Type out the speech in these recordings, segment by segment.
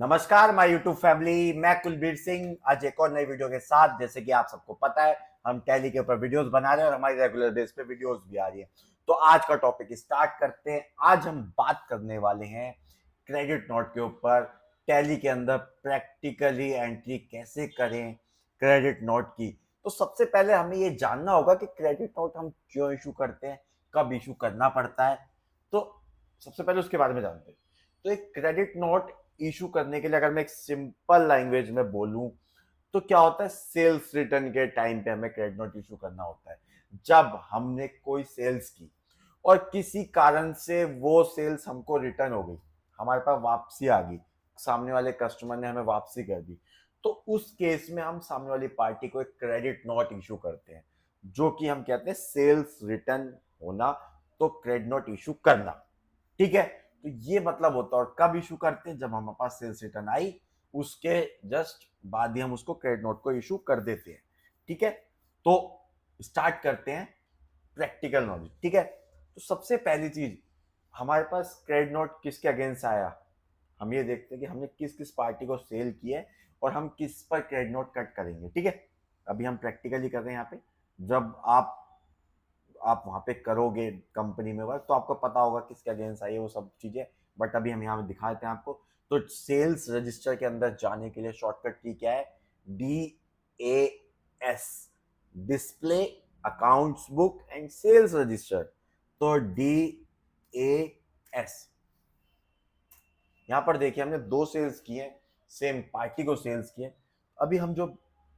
नमस्कार my YouTube family, मैं कुलबीर सिंह आज एक और नई वीडियो के साथ। जैसे कि आप सबको पता है, हम टैली के ऊपर वीडियोस बना रहे हैं और हमारी रेगुलर बेस पे वीडियोस भी आ रही है। तो आज का टॉपिक स्टार्ट करते हैं। आज हम बात करने वाले हैं क्रेडिट नोट के ऊपर। टैली के अंदर प्रैक्टिकली एंट्री कैसे करें क्रेडिट नोट की। तो सबसे पहले हमें ये जानना होगा कि क्रेडिट नोट हम क्यों इशू करते हैं, कब इशू करना पड़ता है। तो सबसे पहले उसके बारे में जानते हैं। तो एक क्रेडिट नोट इशू करने के लिए अगर मैं एक सिंपल लैंग्वेज में बोलूं तो क्या होता है, सेल्स रिटर्न के टाइम पे हमें क्रेडिट नोट इशू करना होता है। जब हमने कोई सेल्स की और किसी कारण से वो सेल्स हमको रिटर्न हो गई, हमारे पास वापसी आ गई, सामने वाले कस्टमर ने हमें वापसी कर दी, तो उस केस में हम सामने वाली पार्टी को एक क्रेडिट नोट इशू करते हैं, जो कि हम कहते हैं सेल्स रिटर्न होना। तो क्रेडिट नोट इशू करना, ठीक है। तो ये मतलब होता है। और कब इशू करते हैं, जब हमारे पास सेल्स रिटर्न आई उसके जस्ट बाद ही हम उसको क्रेडिट नोट को इशू कर देते हैं, ठीक है। तो स्टार्ट करते हैं प्रैक्टिकल नॉलेज, ठीक है। तो सबसे पहली चीज, हमारे पास क्रेडिट नोट किसके अगेंस्ट आया, हम ये देखते हैं कि हमने किस किस पार्टी को सेल किया है और हम किस पर क्रेडिट नोट कट करेंगे, ठीक है। अभी हम प्रैक्टिकली कर रहे हैं यहाँ पे। जब आप वहां पे करोगे कंपनी में वर्क, तो आपको पता होगा किसके अगेंस्ट आई है वो सब चीजें। बट अभी हम यहाँ पे दिखाते हैं आपको। तो सेल्स रजिस्टर के अंदर जाने के लिए शॉर्टकट की क्या है, DAS, display accounts book and sales register. तो DAS, यहाँ पर देखिए हमने दो सेल्स किए, सेम पार्टी को सेल्स किए। अभी हम जो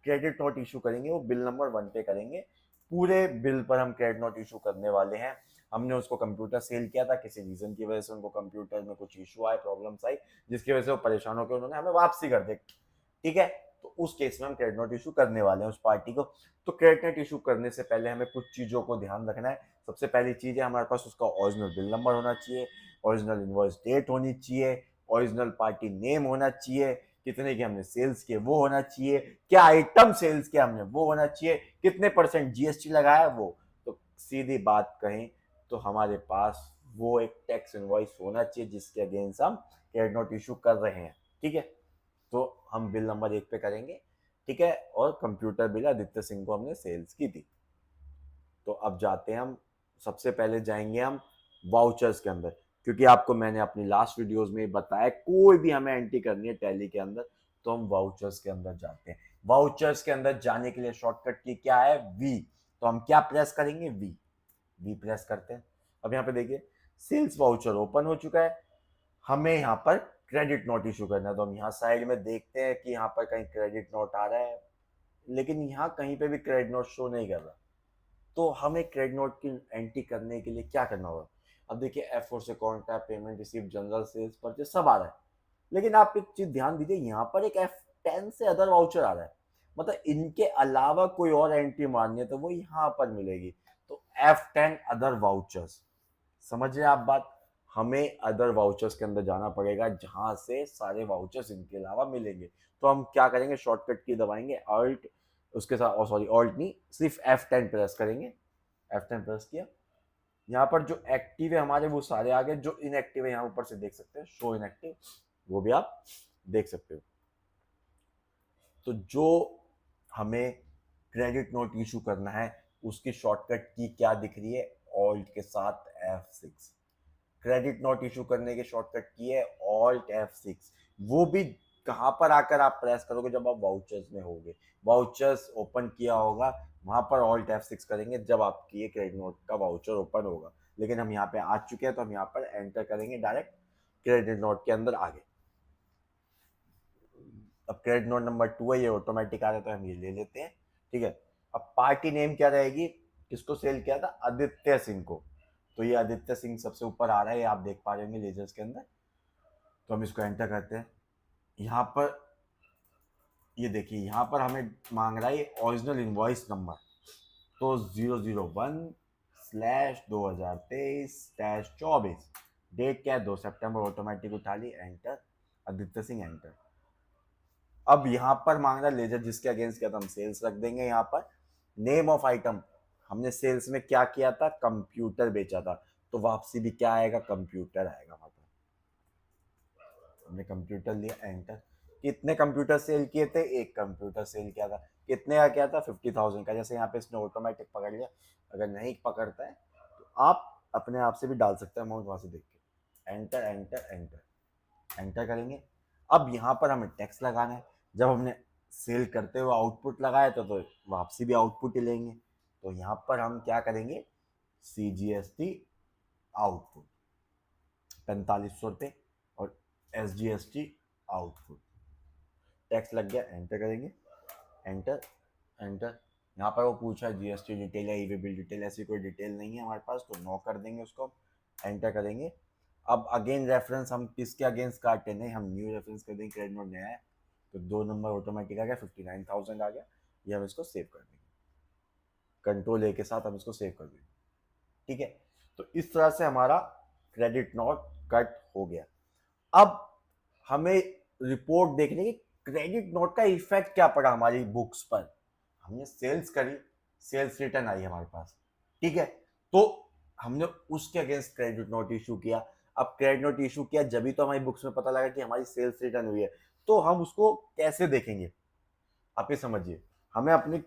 क्रेडिट नोट इशू करेंगे वो बिल नंबर 1 पे करेंगे। पूरे बिल पर हम क्रेडिट नोट इशू करने वाले हैं। हमने उसको कंप्यूटर सेल किया था, किसी रीजन की वजह से उनको कंप्यूटर में कुछ इशू आए, प्रॉब्लम्स आई, जिसकी वजह से वो परेशान होकर उन्होंने हमें वापसी कर दी, ठीक है। तो उस केस में हम क्रेडिट नोट इशू करने वाले हैं उस पार्टी को। तो क्रेडिट नोट इशू करने से पहले हमें कुछ चीजों को ध्यान रखना है। सबसे पहली चीज है, हमारे पास उसका ओरिजिनल बिल नंबर होना चाहिए, ओरिजिनल इनवॉइस डेट होनी चाहिए, ओरिजिनल पार्टी नेम होना चाहिए, कितने के हमने सेल्स किए वो होना चाहिए, क्या आइटम सेल्स किया हमने वो होना चाहिए, कितने परसेंट जीएसटी लगाया वो। तो सीधी बात कहें तो हमारे पास वो एक टैक्स इनवॉइस होना चाहिए जिसके अगेंस्ट हम क्रेडिट नोट इशू कर रहे हैं, ठीक है। तो हम बिल नंबर 1 पे करेंगे, ठीक है। और कंप्यूटर बिल आदित्य सिंह को हमने सेल्स की थी। तो अब जाते हैं हम, सबसे पहले जाएंगे हम वाउचर्स के अंदर, क्योंकि आपको मैंने अपनी लास्ट वीडियोस में बताया कोई भी हमें एंट्री करनी है टैली के अंदर तो हम वाउचर्स के अंदर जाते हैं। वाउचर्स के अंदर जाने के लिए शॉर्टकट की क्या है, वी। तो हम क्या प्रेस करेंगे, वी प्रेस करते हैं। अब यहाँ पे देखिए सेल्स वाउचर ओपन हो चुका है। हमें यहाँ पर क्रेडिट नोट इशू करना है। तो हम यहाँ साइड में देखते हैं कि यहाँ पर कहीं क्रेडिट नोट आ रहा है, लेकिन यहाँ कहीं पे भी क्रेडिट नोट शो नहीं कर रहा। तो हमें क्रेडिट नोट की एंट्री करने के लिए क्या करना होगा। अब देखिए F4 से contact, payment receive, general sales, purchase सब आ रहा है। लेकिन आप एक चीज ध्यान दीजिए, यहाँ पर एक F10 से अदर वाउचर आ रहा है। मतलब इनके अलावा कोई और एंट्री मारनी है तो वो यहाँ पर मिलेगी। तो F10 अदर वाउचर्स, समझ रहे आप बात। हमें अदर वाउचर्स के अंदर जाना पड़ेगा जहां से सारे वाउचर्स इनके अलावा मिलेंगे। तो हम क्या करेंगे, शॉर्टकट की दबाएंगे ऑल्ट, उसके साथ सॉरी ऑल्ट नहीं, सिर्फ F10 प्रेस करेंगे। F10 प्रेस किया, यहाँ पर जो एक्टिव है हमारे वो सारे आ गए, जो इनएक्टिव है यहाँ ऊपर से देख सकते हैं, शो इनएक्टिव, वो भी आप देख सकते हो। तो जो हमें क्रेडिट नोट इशू करना है उसकी शॉर्टकट की क्या दिख रही है, ऑल्ट के साथ F6। क्रेडिट नोट इशू करने के शॉर्टकट की है ऑल्ट F6। वो भी कहां पर आकर आप प्रेस करोगे, जब आप वाउचर्स में होगे, वाउचर्स ओपन किया होगा वहां पर ऑल्ट F6 करेंगे जब आपकी ये क्रेडिट नोट का वाउचर ओपन होगा। लेकिन हम यहाँ पे आ चुके हैं तो हम यहाँ पर एंटर करेंगे डायरेक्ट क्रेडिट नोट के अंदर आगे। अब क्रेडिट नोट नंबर 2 है, ये ऑटोमेटिक आ रहा है तो हम ये ले लेते हैं, ठीक है। अब पार्टी नेम क्या रहेगी, किसको सेल किया था, आदित्य सिंह को। तो ये आदित्य सिंह सबसे ऊपर आ रहा है, ये आप देख पा रहे होंगे लेजर्स के अंदर। तो हम इसको एंटर करते हैं। यहाँ पर ये देखिए, यहाँ पर हमें मांग रहा है ओरिजिनल इनवॉइस नंबर। तो 001/2023-24, डेट क्या है 2 सितंबर, ऑटोमेटिक उठा ली, एंटर, आदित्य सिंह एंटर। अब यहाँ पर मांग रहा है लेजर जिसके अगेंस्ट किया था, हम सेल्स रख देंगे। यहाँ पर नेम ऑफ आइटम, हमने सेल्स में क्या किया था, कंप्यूटर बेचा था, तो वापसी भी क्या आएगा, कंप्यूटर आएगा वहां पर। हमने कंप्यूटर लिया, एंटर। कितने कंप्यूटर सेल किए थे? एक कंप्यूटर सेल किया था। कितने का किया था? 50,000 का। जैसे यहाँ पे इसने ऑटोमेटिक पकड़ लिया, अगर नहीं पकड़ता है तो आप अपने आप से भी डाल सकते हैं अमाउंट वहां से देख के। एंटर एंटर एंटर एंटर करेंगे। अब यहाँ पर हमें टैक्स लगाना है। जब हमने सेल करते हुए आउटपुट लगाया तो वापसी भी आउटपुट ही लेंगे। तो यहाँ पर हम क्या करेंगे? CGST आउटपुट 4500 रुपये और SGST आउटपुट। टैक्स लग गया, एंटर करेंगे। Enter enter. यहाँ पर वो पूछा GST डिटेल या ई-वे बिल डिटेल, ऐसी कोई डिटेल नहीं है हमारे पास, तो नो कर देंगे उसको। एंटर करेंगे। अब अगेन रेफरेंस हम किसके अगेंस्ट काटे? नहीं, हम न्यू रेफरेंस कर देंगे, क्रेडिट नोट नया है तो 2 नंबर ऑटोमेटिक आ गया, 59,000 आ गया। ये हम इसको सेव कर देंगे, कंट्रोल A के साथ हम इसको सेव कर देंगे। ठीक है, तो इस तरह से हमारा क्रेडिट नोट कट हो गया। अब हमें रिपोर्ट देखने की, क्रेडिट नोट का इफेक्ट क्या पड़ा हमारी बुक्स पर। हमने सेल्स करी, सेल्स रिटर्न आई हमारे पास, ठीक है, तो हमने उसके अगेंस्ट क्रेडिट नोट इशू किया। अब क्रेडिट नोट इशू किया जब भी तो हमारी बुक्स में पता लगा कि हमारी सेल्स रिटर्न हुई है, तो हम उसको कैसे देखेंगे? आप ये समझिए, हमें अपनी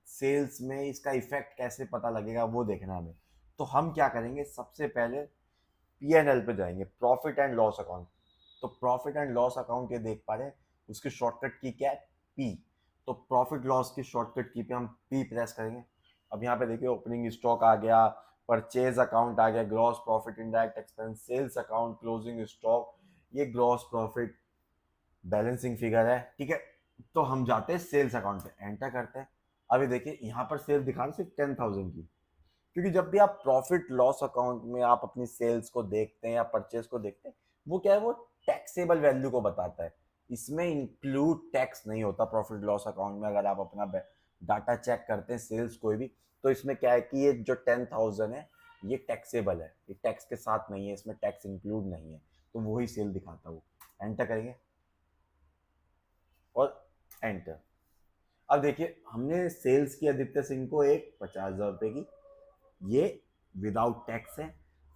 सेल्स में इसका इफेक्ट कैसे पता लगेगा वो देखना है हमें। तो हम क्या करेंगे? सबसे पहले P&L पे जाएंगे, प्रॉफिट एंड लॉस अकाउंट। तो प्रॉफिट एंड लॉस अकाउंट ये देख पा रहे हैं, उसकी शॉर्टकट की क्या है? P। तो प्रॉफिट लॉस की शॉर्टकट की पे हम P प्रेस करेंगे। अब यहाँ पे देखिए ओपनिंग स्टॉक आ गया, परचेज अकाउंट आ गया, gross profit, indirect expense, sales account, closing stock, ये ग्रॉस प्रॉफिट बैलेंसिंग फिगर है, ठीक है। तो हम जाते हैं सेल्स अकाउंट पे, एंटर करते हैं। अभी देखिए यहाँ पर सेल्स दिखा रहे सिर्फ 10,000 की, क्योंकि जब भी आप प्रॉफिट लॉस अकाउंट में आप अपनी सेल्स को देखते हैं या परचेज को देखते हैं, वो क्या है, वो टैक्सेबल वैल्यू को बताता है। इसमें इंक्लूड टैक्स नहीं होता प्रॉफिट लॉस अकाउंट में। अगर आप अपना डाटा चेक करते हैं सेल्स कोई भी, तो इसमें क्या है कि ये जो 10,000 है ये टैक्सेबल है, ये टैक्स के साथ नहीं है, इसमें टैक्स इंक्लूड नहीं है, तो वही सेल दिखाता है वो। एंटर करेंगे और एंटर। अब देखिए हमने सेल्स की आदित्य सिंह को एक 50,000 रुपये की, ये विदाउट टैक्स है।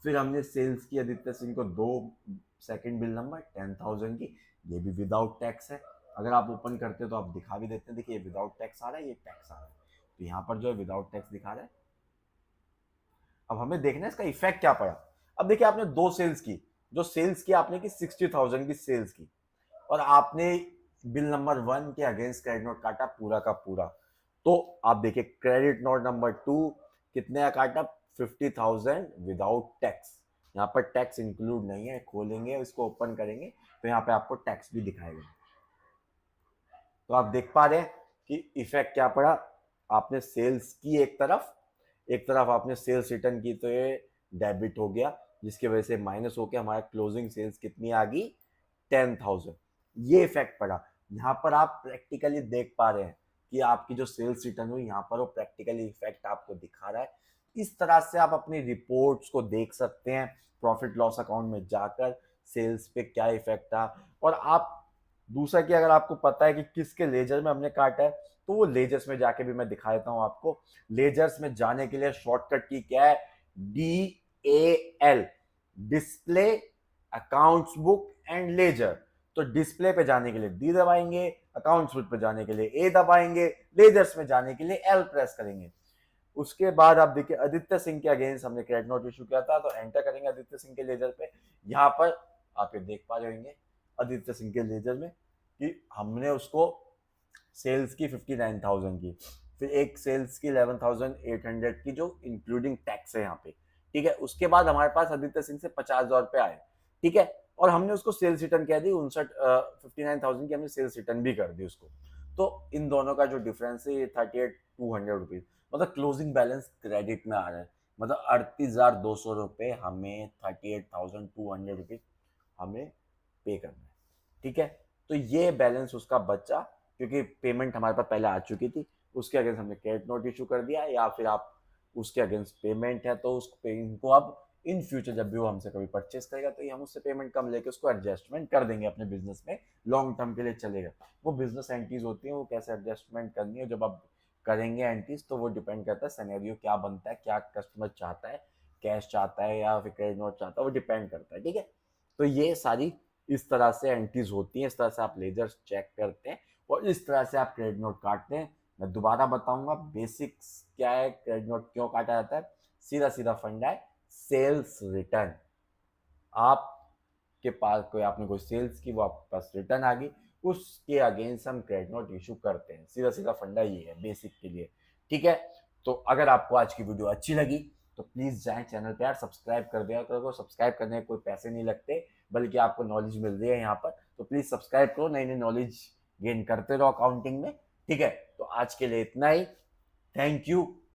फिर हमने सेल्स की आदित्य सिंह को दो सेकंड बिल नंबर 10,000 की, ये भी विदाउट टैक्स है। अगर आप ओपन करते हो तो आप दिखा भी देते हैं, देखिए ये विदाउट टैक्स आ रहा है, ये टैक्स आ रहा है, तो यहाँ पर जो है विदाउट टैक्स दिखा रहा है। अब हमें देखना है इसका इफेक्ट क्या पड़ा। अब देखिए आपने दो सेल्स की, जो सेल्स की आपने की 60,000 की सेल्स की, और आपने बिल नंबर 1 के अगेंस्ट क्रेडिट नोट काटा पूरा का पूरा। तो आप देखिए क्रेडिट नोट नंबर 2 कितने का काटा? 50,000 विदाउट टैक्स। यहाँ पर टैक्स इंक्लूड नहीं है। खोलेंगे इसको, ओपन करेंगे तो यहाँ पे आपको टैक्स भी दिखाएगा। तो आप देख पा रहे हैं कि इफेक्ट क्या पड़ा। आपने सेल्स की एक तरफ आपने सेल्स रिटर्न की, तो ये डेबिट हो गया, जिसकी वजह से माइनस होकर हमारा क्लोजिंग सेल्स कितनी आ गई? 10,000। ये इफेक्ट पड़ा। यहाँ पर आप प्रैक्टिकली देख पा रहे हैं कि आपकी जो सेल्स रिटर्न हुई, यहाँ पर वो प्रैक्टिकली इफेक्ट आपको दिखा रहा है। इस तरह से आप अपनी रिपोर्ट्स को देख सकते हैं, प्रॉफिट लॉस अकाउंट में जाकर सेल्स पे क्या इफेक्ट था। और आप दूसरा कि अगर आपको पता है कि किसके लेजर में हमने काटा है, तो वो लेजर्स में जाके भी मैं दिखा देता हूँ आपको। लेजर्स में जाने के लिए शॉर्टकट की क्या है? DAL, display accounts book and ledger. तो डिस्प्ले पे जाने के लिए D दबाएंगे, अकाउंट्स बुक पे जाने के लिए A दबाएंगे, लेजर्स में जाने के लिए L प्रेस करेंगे। उसके बाद आप देखिए आदित्य सिंह के अगेंस्ट हमने क्रेडिट नोट इशू किया था, तो एंटर करेंगे आदित्य सिंह के लेजर पे। यहाँ पर आप ये देख पा रहे होंगे आदित्य सिंह के लेजर में कि हमने उसको सेल्स की 59,000 की, फिर एक सेल्स की 11,800 की, जो इंक्लूडिंग टैक्स है यहाँ पे, ठीक है। उसके बाद हमारे पास आदित्य सिंह से 50,000 रुपए आए, ठीक है, और हमने उसको सेल्स रिटर्न कह दी 59,000 की, हमने सेल्स रिटर्न भी कर दी उसको। तो इन दोनों का जो डिफरेंस है ये 38,200 रुपीज, मतलब क्लोजिंग बैलेंस क्रेडिट में आ रहा है। मतलब 38,200 रुपये हमें 38,200 रुपीज हमें पे करना है, ठीक है। तो ये बैलेंस उसका बचा, क्योंकि पेमेंट हमारे पास पहले आ चुकी थी, उसके अगेंस्ट हमने क्रेडिट नोट इशू कर दिया। या फिर आप उसके अगेंस्ट पेमेंट है तो उस पेमेंट को अब इन फ्यूचर जब भी वो हमसे कभी परचेस करेगा तो ये हम उससे पेमेंट कम लेके उसको एडजस्टमेंट कर देंगे अपने बिजनेस में, लॉन्ग टर्म के लिए चलेगा। वो बिजनेस एंट्रीज होती हैं, वो कैसे एडजस्टमेंट करनी है जब आप करेंगे एंट्रीज, तो वो डिपेंड करता है सिनेरियो क्या बनता है, क्या कस्टमर चाहता है, कैश चाहता है या फिर क्रेडिट नोट चाहता है, वो डिपेंड करता है, ठीक है। तो ये सारी इस तरह से एंट्रीज होती हैं, इस तरह से आप लेजर चेक करते हैं और इस तरह से आप क्रेडिट नोट काटते हैं। मैं दोबारा बताऊंगा बेसिक्स क्या है, क्रेडिट नोट क्यों काटा जाता है। सीधा सीधा फंडा है, सेल्स रिटर्न। आपके पास आपने कोई सेल्स की, वो आपके पास रिटर्न आ गई, उसके अगेंस्ट हम क्रेडिट नोट इशू करते हैं। सीधा सीधा फंडा ये है बेसिक के लिए, ठीक है। तो अगर आपको आज की वीडियो अच्छी लगी तो प्लीज जाएं चैनल पे यार, सब्सक्राइब कर दिया करो। सब्सक्राइब करने के कोई पैसे नहीं लगते, बल्कि आपको नॉलेज मिल रही है यहाँ पर। तो प्लीज सब्सक्राइब करो, नई नई नॉलेज गेन करते रहो अकाउंटिंग में, ठीक है। तो आज के लिए इतना ही, थैंक यू।